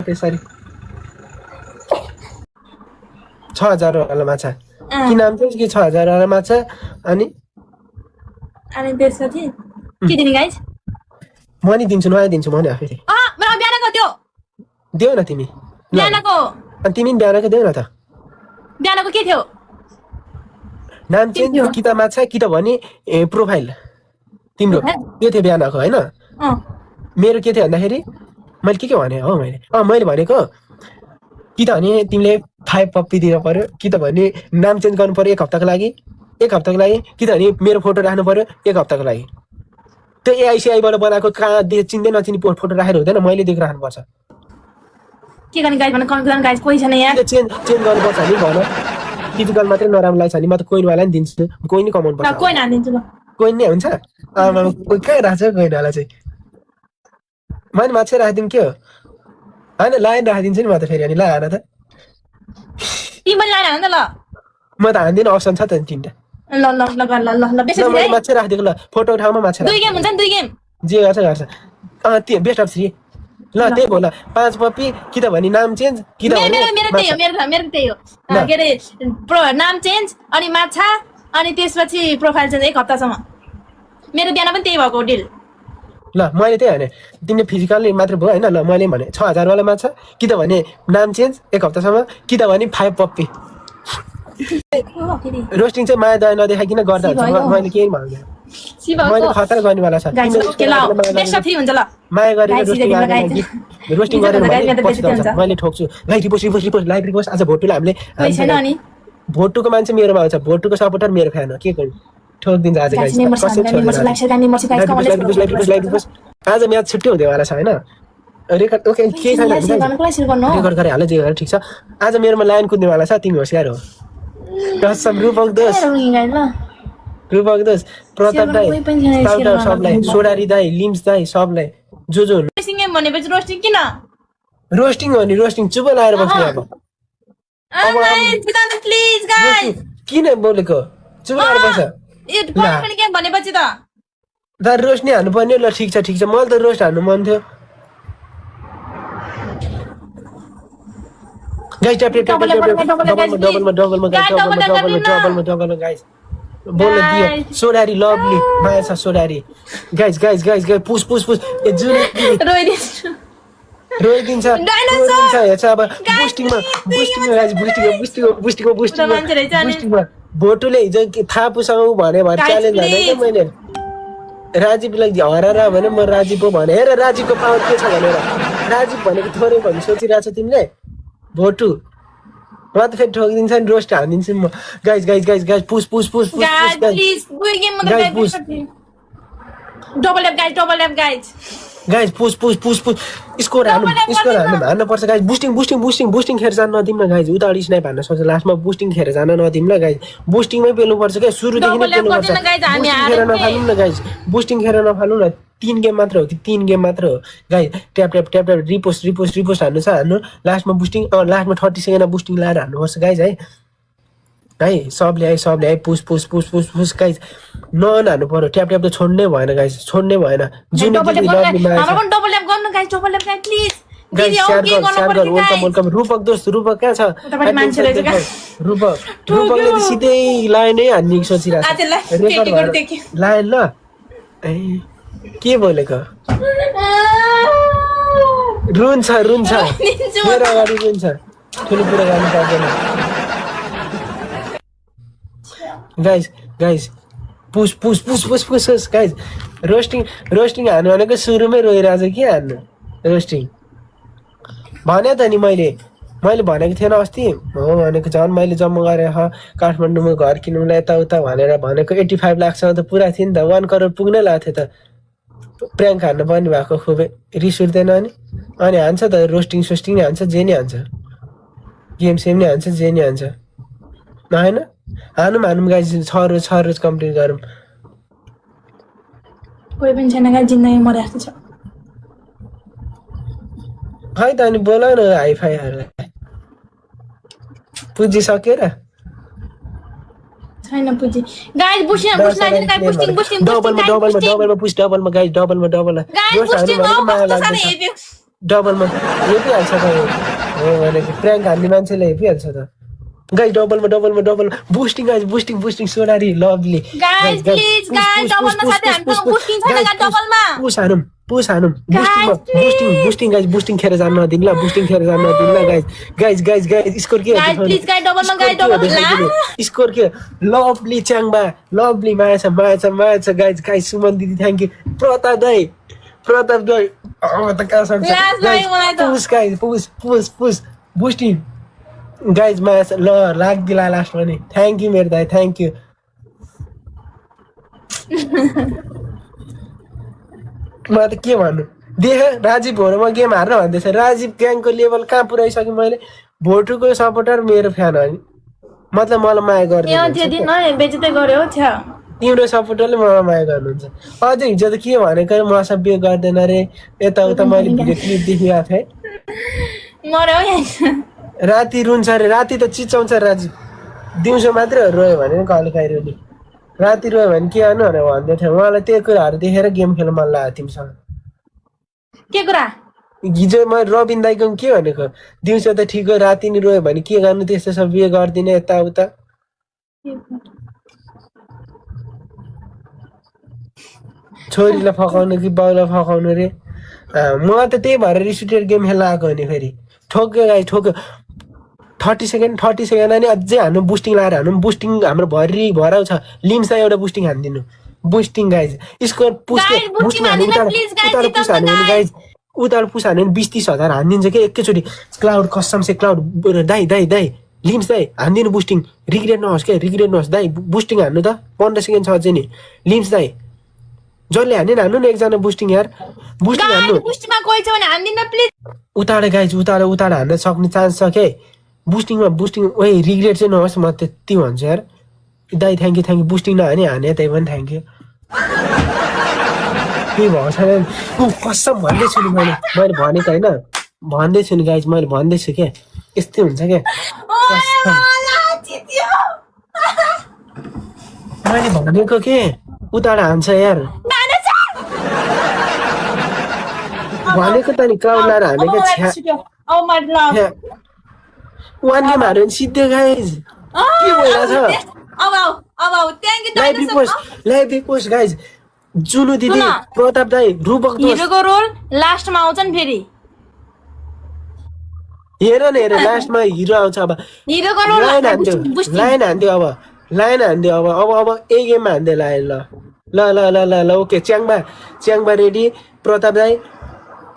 त्यसरी 6000 वाला माछा के नाम चाहिँ के 6000 वाला माछा अनि त्यसपछि के दिने गाइस म नि दिन्छु नयाँ दिन्छु म नि आफै मेरो बिहानको त्यो देऊ न तिमी बिहानको अनि तिमी बिहानको देऊ न त बिहानको के थियो नाम चाहिँ कि त माछा कि त भने प्रोफाइल तिम्रो त्यो थियो बिहानको हैन मेरो के थियो भन्दाखेरि मैले के भने हो मैले भनेको कि त भने तिमीले 5 पप्पी दिन पर्यो कि त भने नाम चेन्ज गर्नु पर्यो 1 हप्ताको लागि कि त भने मेरो फोटो राख्नु पर्यो 1 हप्ताको लागि त्यो एआइसीआई बाट बनाएको कहाँ चिन्दै नचिनी फोटो राखेर हुँदैन मैले दिएको राख्नुपर्छ के गर्ने गाइस भने कन्फ्युजन गाइस कोही छैन यहाँ चेन्ज गर्नुपर्छ नि भन फिजिकल मात्रै नराम्रो लाग्छ नि म त कोइनवाला नि दिन्छु कोइन कमाउनु पर्छ कोइन हाल्दिन्छु ल कोइन नै हुन्छ कोही कहाँ राख्छ कोइनवाला चाहिँ मैले माछा राखिदिउँ के हो होइन लाइन राखिदिन्छु नि म त फेरि अनि ला हान त तिमीले लाइन हान त ल म त हान्दिनँ अप्सन छ त तिनटा ल ल ल ल ल ल बेसी मैले माछा राखिदिएको ल फोटो ठाउँमा माछा दुई गेम हुन्छ नि दुई गेम जे गर्छ त्यो बेस्ट अफ 3 ल त्यही भयो ल 5 पप्पी कि त भने नाम चेन्ज कि त भने मेरो त्यही हो मेरो त्यही हो के अरे नाम चेन्ज अनि माछा अनि त्यसपछि प्रोफाइल चेन्ज 1 हप्तासम्म मेरो बिहान पनि त्यही भएको डिल ल मैले त्यही भने तिमीले फिजिकली मात्र भयो हैन ल मैले भने 6000 वाला माछा कि त भने नाम चेन्ज 1 हप्तासम्म कि त भने 5 पप्पी रोस्टिङ चाहिँ माया दया नदेखाइकिन गर्दा हुन्छ मैले केही भन्दैन मैले खतरा गर्नेवाला छ माया गरेर रोस्टिङ गरेर मैले ठोक्छु लाइभ रिपोस्ट आज भोटुले हामीले भोटुको मान्छे मेरोमा आउँछ भोटुको सपोर्टर मेरो फ्यान हो के गर्नु ठोकिदिन्छ आज आज म्याच छुट्टै हुँदैवाला छ होइन रेकर्ड ओके के छैन रेकर्ड गरेर हाल जे गरेर ठिक छ आज मेरोमा लाइन कुद्नेवाला छ तिमी होसियार हो कसम रूपक दोष प्रताप दाई सबलाई सोडारी दाई लिम्स दाई सबलाई जो रोस्टिङ भनेपछि रोस्टिङ किन रोस्टिङ हो नि रोस्टिङ चुप लाएर बस्नु अब प्लिज गाइस किन बोलेको चुप लाएर बस के भनेपछि त रोस्ट नै हान्नु पर्ने ल ठिक छ मलाई त रोस्ट हान्नु मन थियो गाइस डबलमा गाइस बोल्न दियो सोडारी लभली माया छ सोडारी गाइस पुस ए जुन रोइदिन्छ हेर्छ अब बुस्टिङमा भोटुले हिजो थाहा पुसाउ भने च्यालेन्ज हालेको मैले राजीवलाई हराएर भने म राजीव पो भने हेर राजीवको पावर के छ भनेर राजीव भनेको थोरै भन्ने सोचिरहेको छ तिमीले भोटु म त फेरि ठोकिदिन्छ नि रोस्ट हानिदिन्छु म गाइस पुस गाइस पुस स्कोर हान्नु पर्छ गाइस बुस्टिङ खेर जान नदिम न गाइस उता स्नाइप हान्न सक्छ लास्टमा बुस्टिङ खेर जान नदिम ल गाइस बुस्टिङमै पेल्नु पर्छ के सुरुदेखि नै पेल्नु पर्छ खेर नफालौँ न गाइस बुस्टिङ खेर नफालौँ न 3 गेम मात्र हो कि 3 गेम मात्र हो गाइस ट्याप रिपोस्ट हान्नु छ हान्नु लास्टमा बुस्टिङ लास्टमा 30 सेकेन्डमा बुस्टिङ लाएर हान्नु पर्छ गाइस है सबले आइ पुस गाइस नहान्नु पर्यो ट्याप त छोड्नै भएन गाइस जुन वेलकम रूपक कहाँ छ रूपकले त सिधै लाइनै हान्ने सोचिरहेको छ लाइन ल के बोलेको रुन्छ मेरो अगाडि रुन्छ ठुलो कुरा गर्नु पर्दैन गाइस पुस गाइस रोस्टिङ हान्नु भनेको सुरुमै रोइरहेछ के हान्नु रोस्टिङ भने त नि मैले भनेको थिएन अस्ति हो भनेको झन् मैले जम्मा गरेर काठमाडौँमा घर किन्नुलाई यताउता भनेर भनेको 85 लाखसम्म त पुरा थियो नि त 1 करोड पुग्नै लाग्थ्यो त प्र्याङ्क हान्नु पनि भएको खुबै रिस उठ्दैन अनि हान्छ त रोस्टिङ नै हान्छ जे नै हान्छ गेम सेम नै हान्छ जे नै हान्छ होइन हानौँ गाइस छ रोज कम्प्लिट गरौँ कोही पनि छैन गाइस जिन्दगी मरेको छ खै त अनि बोला न हाइफाईहरूलाई पुजिसक्यो र छैन पुजी गाइस बुस्टिङ डबलमा गाइस डबलमा डबलमा हेपिहाल्छ त हो भनेको प्र्याङ्क हान्ने मान्छेले हेपिहाल्छ त गाइस डबलमा बुस्टिङ गाइस बुस्टिङ सोनारी लभली गाइस प्लिज गाइस डबलमा साथै हामीसँग बुस्टिङ छैन गाइस डबलमा पुस हानौँ बुस्टिङ गाइस बुस्टिङ खेर जान नदिनु ल बुस्टिङ खेर जान नदिनु ल गाइस स्कोर के गाइस प्लिज गाइस डबलमा स्कोर के लभली च्याङबा लभली माया छ गाइस सुमन दिदी थ्याङ्क यू प्रताप दाइ त कहाँ सक्छ पुस बुस्टिङ गाइज माया छ ल लाग्दिला लास्टमा नि थ्याङ्क यू मेरो दाइ थ्याङ्क यू म त के भन्नु देख राजीव भोरोमा गेम हार्न भन्दैछ राजीव ग्याङको लेभल कहाँ पुऱ्याइसकेँ मैले भोटुको सपोर्टर मेरो फ्यान हो नि मतलब मलाई माया गर्छ तिम्रो सपोर्टरले मलाई माया गर्नुहुन्छ अझै हिजो त के भनेको मसँग बिहे गर्दैन रे यताउता मैले भिडियो क्लिप देखिरहेको थिएँ राति रुन्छ अरे राति त चिचाउँछ राजीव दिउँसो मात्रै रोयो भने कहिले काहीँ रोली राति रोयो भने के गर्नु भनेर भन्दै थियो मलाई त्यो कुराहरू देखेर गेम खेल्न मन लाग्यो तिमीसँग के कुरा हिजो म रबिन दाइको के भनेको दिउँसो त ठिक हो राति नि रोयो भने के गर्नु त्यस्तो सब बिहे गर्दिनँ यताउता छोरीलाई फकाउनु कि बाउलाई फकाउनु रे म त त्यही भएर रिसुटेड गेम खेल्न आएको हो नि फेरि ठोक्यो गाई ठोक्यो 30 सेकेन्ड अनि अझै हान्नु बुस्टिङ लाएर हान्नु बुस्टिङ हाम्रो भरि भराउ छ लिम्सलाई एउटा बुस्टिङ हानिदिनु बुस्टिङ गाइज स्कोर बुस्टिङ हान्नु उतार पुस हान्यो भने गाइज उतार पुस हान्यो भने 20-30 हजार हानिदिन्छ कि एकैचोटि क्लाउड कसम से क्लाउड दाइ लिम्स दाइ हानिदिनु बुस्टिङ रिग्रेट नहोस् दाइ बुस्टिङ हान्नु त 15 सेकेन्ड छ अझै नि लिम्स दाइ जसले हान्नु न एकजना बुस्टिङ यार बुस्टिङ हान्नु उतार गाइज उतार हान्न सक्ने चान्स छ के बुस्टिङ ओए रिग्रेट चाहिँ नहोस् म त्यति भन्छु यार दाइ थ्याङ्क यू बुस्टिङ नहाने त्यही पनि थ्याङ्क यू के भएको छैन कसम भन्दैछु नि मैले भनेको होइन भन्दैछु नि गाइज मैले भन्दैछु क्या यस्तै हुन्छ क्या मैले भनेको के उतार हान्छ यार भनेको त नि क्राउड लाएर हानेको वान गेम हार्यो भने सिद्धो गाइज के भइरहेछ लाइभ रिपोस्ट गाइज जुनु दिदी प्रताप दाइ रूपक हिरोको रोल लास्टमा आउँछ नि फेरि हेर न लास्टमा हिरो आउँछ अब हिरोको रोल लाइन हान्दियो अब ए गेममा हान्दै लाइन ल ओके च्याङबा रेडी प्रताप दाइ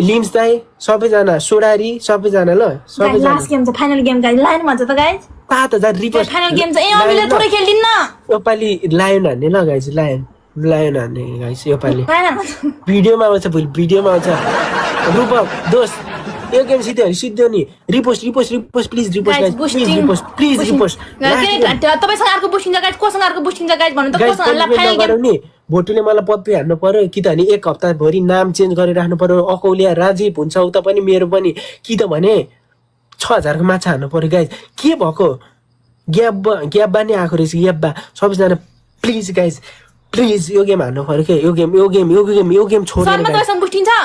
लिम्स दाइ सबैजना सोडारी सबैजना ल सबैजना लास्ट गेम छ फाइनल गेम गाइस लाइन भन्छ त गाइस 7000 रिपोस्ट फाइनल गेम छ ए अमिले थोरै खेल्दिन न योपालि लायन हान्ने ल गाइस लायन हान्ने गाइस योपालि भिडियोमा आउँछ भोलि भिडियोमा आउँछ रूपक दोस्त यो गेम सिद्धो नि रिपोस्ट प्लिज रिपोस्ट रिपोस्ट तपाईसँग अर्को बुस्टिङ छ गाइस कोसँग अर्को बुस्टिङ छ गाइस भन्नु त कोसँग ल फाइनल गेम नि भोटुले मलाई पप्पी हान्नु पर्यो कि त अनि एक हप्ता भरि नाम चेन्ज गरेर राख्नु पर्यो अकौलिया राजीव हुन्छ उता पनि मेरो पनि कि त भने 6000 को माछा हान्नु पर्यो गाइस के भएको ग्याब्बा नि आएको रहेछ ग्याब्बा सबैजना प्लिज गाइस प्लिज यो गेम हान्नु पर्यो के यो गेम छोड्दैन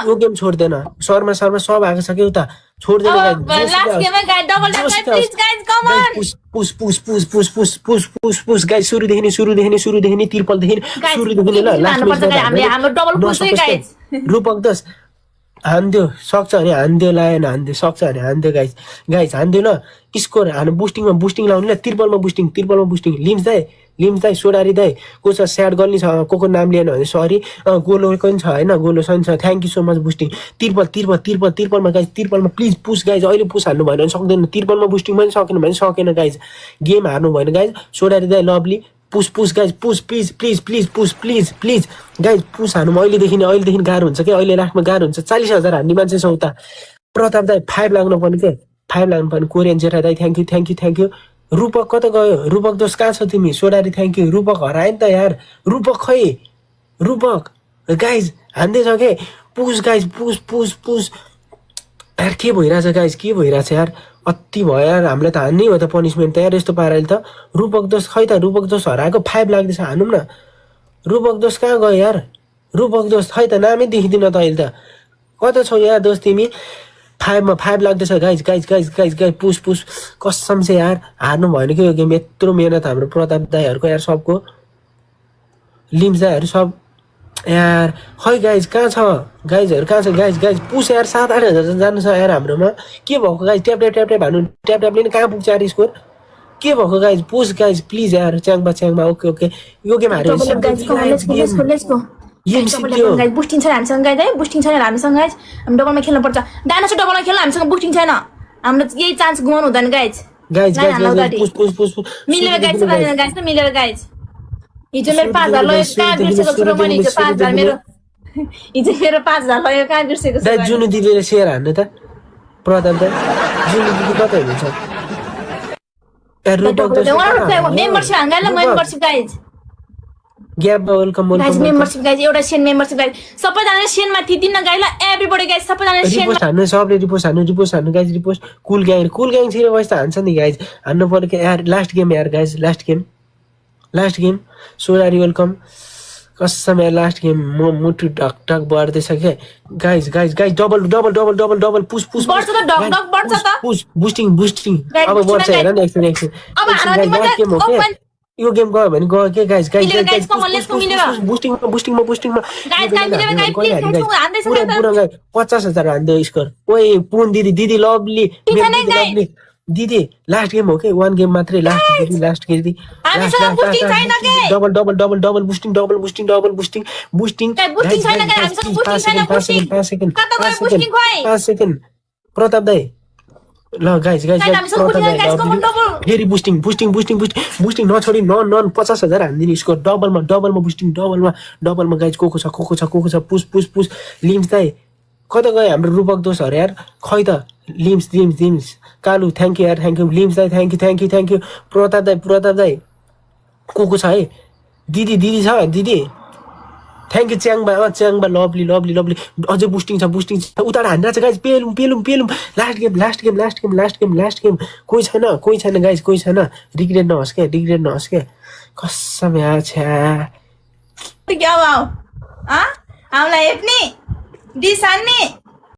यो गेम छोड्दैन शर्मा सब आएको छ के उता छोड्दैन पुस गाइस सुरुदेखि नि तिरपलदेखि सुरुदेखि ल लास्टमा रूपक दस हान्दियो सक्छ भने हान्दियो लाएन हान्दियो सक्छ भने हान्दियो गाइस हान्दियो ल स्कोर हानु बुस्टिङ लाउने ल तिरपलमा बुस्टिङ लिम्स दाइ सोडारी दाइ को छ स्याड गर्ने छ को नाम लिएन भने सरी गोलो पनि छ होइन गोलो छ thank you so much boosting तिरपलमा गाइस तिरपलमा प्लिज पुस गाइस अहिले पुस हान्नु भएन भने सक्दैन तिरपलमा बुस्टिङ पनि सकेन भने सकेन गाइस गेम हार्नु भएन गाइस सोडारी दाइ lovely push guys push please guys push हान्नु अहिलेदेखि गाह्रो हुन्छ क्या अहिले लास्टमा गाह्रो हुन्छ 40,000 हान्ने मान्छे छ उता प्रताप दाइ 5 लाग्नु पर्ने के 5 लाग्नु पर्ने कोरियन जेठा दाइ थ्याङ्क यू रूपक कता गयो रूपक दोष कहाँ छ तिमी सोडारी थ्याङ्क यू रूपक हरायो नि त यार रूपक गाइज हान्दैछ के पुस गाइज पुस यार के भइरहेछ यार अति भयो यार हामीलाई त हान्नै हो त पनिसमेन्ट त यार यस्तो पाराले त रूपक दोष खै त रूपक दोष हराएको 5 लाग्दैछ हानौँ न रूपक दोष कहाँ गयो यार रूपक दोष खै त नामै देखिदिन त अहिले त कता छौ यार दोष तिमी 5 लाग्दैछ guys guys guys guys guys push push कसम से यार हार्नु भएन कि यो गेम यत्रो मेहनत हाम्रो प्रताप दाईहरूको यार सबको लिम्स दाईहरू सब यार खै गाइज कहाँ छ गाइजहरू कहाँ छ गाइज गाइज पुस यार 7-8 हजार जानु छ यार हाम्रोमा के भएको guys tap tap tap tap हान्नु ट्याप ट्यापले नि कहाँ पुग्छ यार स्कोर के भएको गाइज पुस गाइज प्लिज यार च्याङबा ओके ओके यो गेम हार्यो बुस्टिङ छैन हामीसँग गाइज है बुस्टिङ छैन हामीसँग गाइज हामी डबलमा खेल्नुपर्छ डाइनोसर डबलमा खेल्न हामीसँग बुस्टिङ छैन हाम्रो यही चान्स गुमाउनु हुँदैन गाइज गाइज गाइज पुस पुस पुस पुस मिलेर गाइज गाइज त मिलेर गाइज हिजो मेरो 5,000 लयो कहाँ बिर्सेको छु र मैले हिजो 5,000 मेरो हिजो मेरो 5,000 लयो कहाँ बिर्सेको छु दाइ जुनु दिदीले सेयर हान्नु त प्रताप दाइ जुनु दिदी कता हुनुहुन्छ मेम्बरसिप हान्गाले membership guys gap welcome guys membership guys एउटा सेन मेम्बरसिप गाइज सबैजनाले सेनमा थिदिन गाइला एभ्रीबडी गाइज सबैजनाले सेन रिपोस्ट हान्नु सबले रिपोस्ट हान्नु गाइज रिपोस्ट कुल ग्याङ छिरे वयस त हान्छ नि गाइज हान्नु पर्यो कि यार लास्ट गेम यार गाइज लास्ट गेम सोरारी वेलकम कसम यार लास्ट गेम म मुटु ढक ढक बढ्दैछ के गाइज गाइज गाइज डबल पुस पुस बढ्छ त ढक ढक बढ्छ त पुस बुस्टिङ अब बढ्छ हेर न एकछिन अब हारा गेम हो के यो गेम गयो भने गयो के गाइज गाइज बुस्टिङमा गाइज पुरा 50,000 हान्दै स्कोर ओए पुन दिदी लभली दिदी लास्ट गेम हो के 1 गेम मात्रै last game double boosting 5 second Pratap दाइ ल गाइज फेरि बुस्टिङ नछोडी नन 50,000 हान्दिने स्कोर डबलमा बुस्टिङ डबलमा गाइज को छ पुस लिम्स दाइ कता गयो हाम्रो रूपक दोषहरू यार खै त लिम्स कालु थ्याङ्क यू यार थ्याङ्क यू लिम्स दाइ थ्याङ्क यू प्रताप दाइ को छ है दिदी छ दिदी थ्याङ्क यू च्याङबा लभली अझै बुस्टिङ छ उता हान्दा छ गाइज पेलुम लास्ट गेम कोही छैन गाइज कोही छैन रिग्रेट नहोस् के कसम यार छ्या क्या भाउ हामीलाई हेप्ने डिस हान्ने